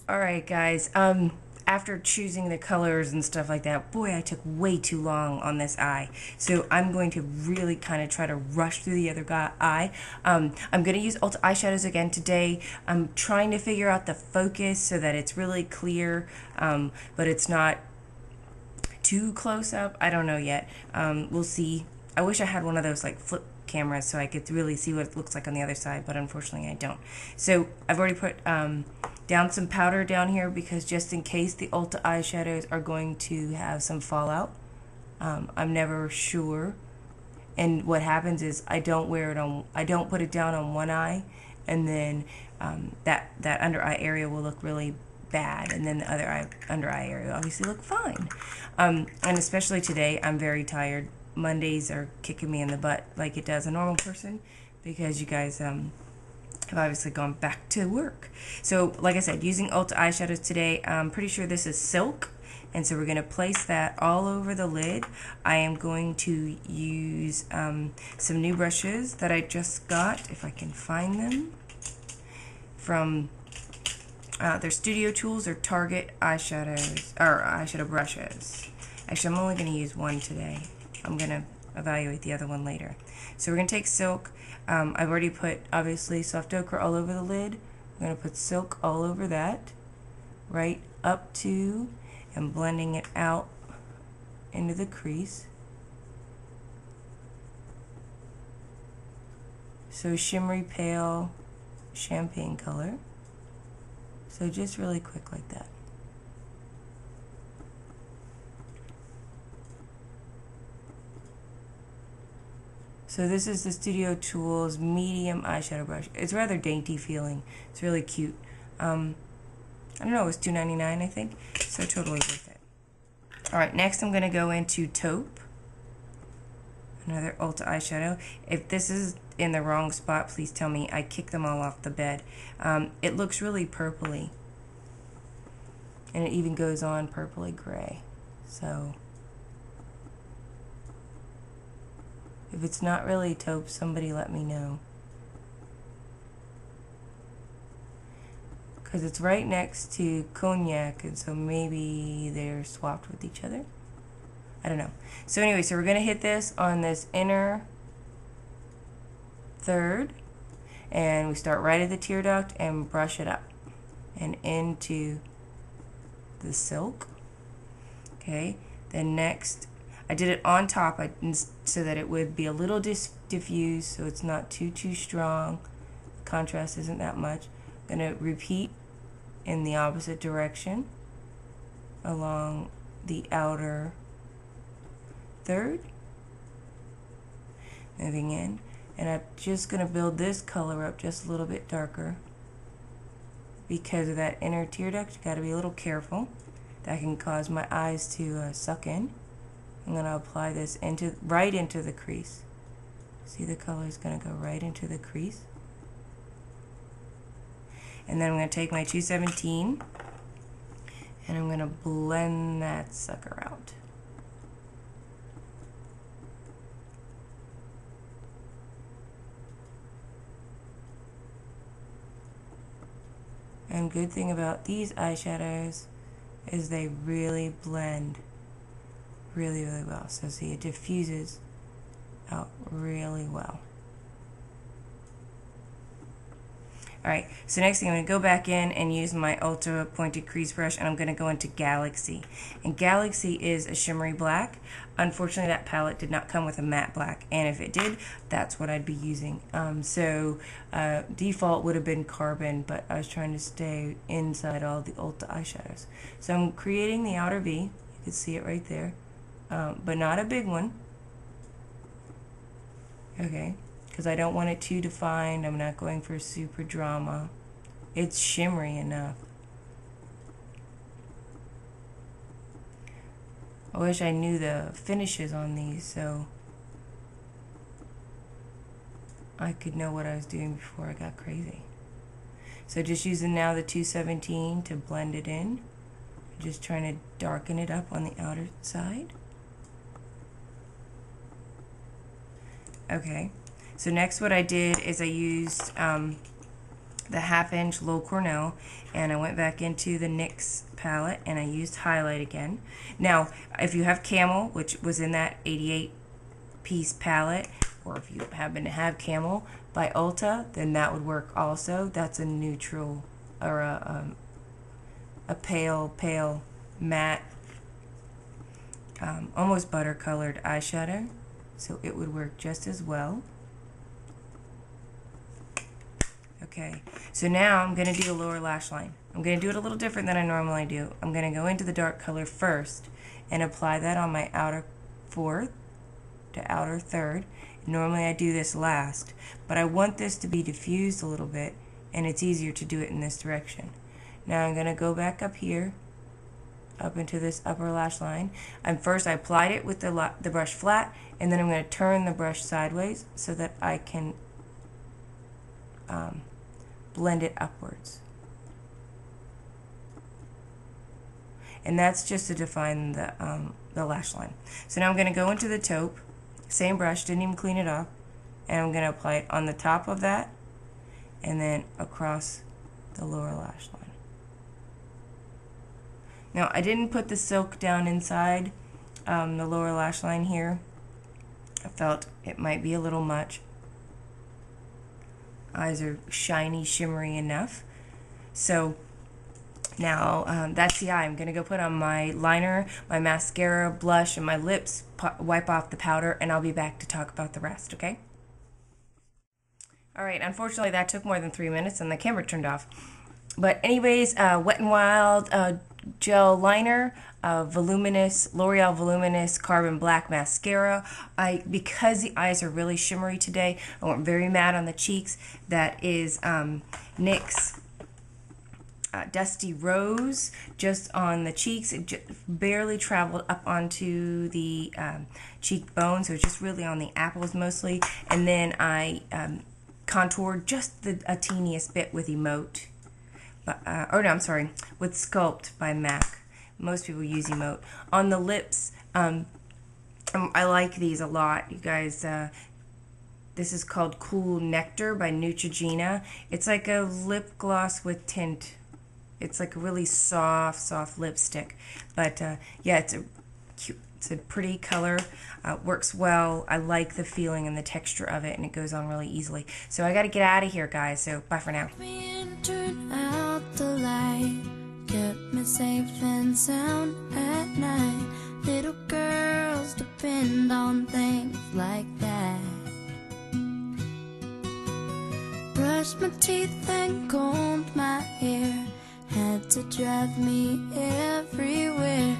Alright guys, after choosing the colors and stuff like that, boy, I took way too long on this eye. So I'm going to really kind of try to rush through the other eye. I'm going to use ULTA eyeshadows again today. I'm trying to figure out the focus so that it's really clear, but it's not too close up. I don't know yet. We'll see. I wish I had one of those like flip cameras so I could really see what it looks like on the other side, but unfortunately I don't. So I've already put down some powder down here because just in case the ULTA eyeshadows are going to have some fallout. I'm never sure. And what happens is I don't put it down on one eye, and then that under eye area will look really bad, and then the other under eye area will obviously look fine. And especially today, I'm very tired. Mondays are kicking me in the butt like it does a normal person because you guys have obviously gone back to work. So like I said, using ULTA eyeshadows today, I'm pretty sure this is Silk, and so we're going to place that all over the lid. I am going to use some new brushes that I just got, if I can find them, from their Studio Tools or Target eyeshadows, or eyeshadow brushes. Actually, I'm only going to use one today. I'm going to evaluate the other one later. So we're going to take Silk. I've already put, obviously, Soft Ochre all over the lid. I'm going to put Silk all over that, right up to, and blending it out into the crease. So shimmery pale champagne color. So just really quick like that. So this is the Studio Tools medium eyeshadow brush. It's rather dainty feeling. It's really cute. I don't know, it was $2.99 I think, so totally worth it. Alright, next I'm going to go into Taupe. Another ULTA eyeshadow. If this is in the wrong spot, please tell me. I kicked them all off the bed. It looks really purpley. And it even goes on purpley gray. So if it's not really Taupe, somebody let me know. Because it's right next to Cognac, and so maybe they're swapped with each other. I don't know. So anyway, so we're going to hit this on this inner third, and we start right at the tear duct and brush it up and into the Silk. Okay, then next I did it on top so that it would be a little diffused, so it's not too strong. The contrast isn't that much. I'm going to repeat in the opposite direction along the outer third, moving in, and I'm just going to build this color up just a little bit darker because of that inner tear duct. You got to be a little careful. That can cause my eyes to suck in. I'm going to apply this right into the crease. See, the color is going to go right into the crease. And then I'm going to take my 217 and I'm going to blend that sucker out. And good thing about these eyeshadows is they really blend really well. So see, it diffuses out really well. Alright, so next thing I'm going to go back in and use my ULTA pointed crease brush, and I'm going to go into Galaxy. And Galaxy is a shimmery black. Unfortunately, that palette did not come with a matte black, and if it did, that's what I'd be using. Default would have been Carbon, but I was trying to stay inside all the ULTA eyeshadows. So I'm creating the outer V. You can see it right there, but not a big one. Okay. Because I don't want it too defined. I'm not going for super drama. It's shimmery enough. I wish I knew the finishes on these so I could know what I was doing before I got crazy. So just using now the 217 to blend it in. Just trying to darken it up on the outer side. Okay. So next what I did is I used the 1/2 inch Low Cornell, and I went back into the NYX palette and I used highlight again. Now, if you have Camel, which was in that 88 piece palette, or if you happen to have Camel by ULTA, then that would work also. That's a neutral, or a pale matte, almost butter colored eyeshadow, so it would work just as well. Okay, so now I'm going to do a lower lash line. I'm going to do it a little different than I normally do. I'm going to go into the dark color first and apply that on my outer 4th to outer 3rd. Normally I do this last, but I want this to be diffused a little bit, and it's easier to do it in this direction. Now I'm going to go back up here, up into this upper lash line. First I applied it with the brush flat, and then I'm going to turn the brush sideways so that I can blend it upwards. And that's just to define the lash line. So now I'm going to go into the taupe, same brush, didn't even clean it off, and I'm going to apply it on the top of that and then across the lower lash line. Now I didn't put the silk down inside the lower lash line here. I felt it might be a little much. Eyes are shiny, shimmery enough. So now that's the eye. I'm going to go put on my liner, my mascara, blush, and my lips, wipe off the powder, and I'll be back to talk about the rest, okay? Alright, unfortunately that took more than 3 minutes and the camera turned off. But anyways, Wet n Wild gel liner, Voluminous, L'Oreal Voluminous Carbon Black Mascara. Because the eyes are really shimmery today, I went very matte on the cheeks. That is NYX Dusty Rose, just on the cheeks. It barely traveled up onto the cheekbone, so it's just really on the apples mostly. And then I contoured just a teeniest bit with Emote. With Sculpt by MAC. Most people use Emote. On the lips, I like these a lot, you guys. This is called Cool Nectar by Neutrogena. It's like a lip gloss with tint. It's like a really soft lipstick. But yeah, it's a pretty color. Works well. I like the feeling and the texture of it, and it goes on really easily. So I got to get out of here, guys. So bye for now. Turn out the light, kept me safe and sound at night. Little girls depend on things like that. Brushed my teeth and combed my hair, had to drive me everywhere.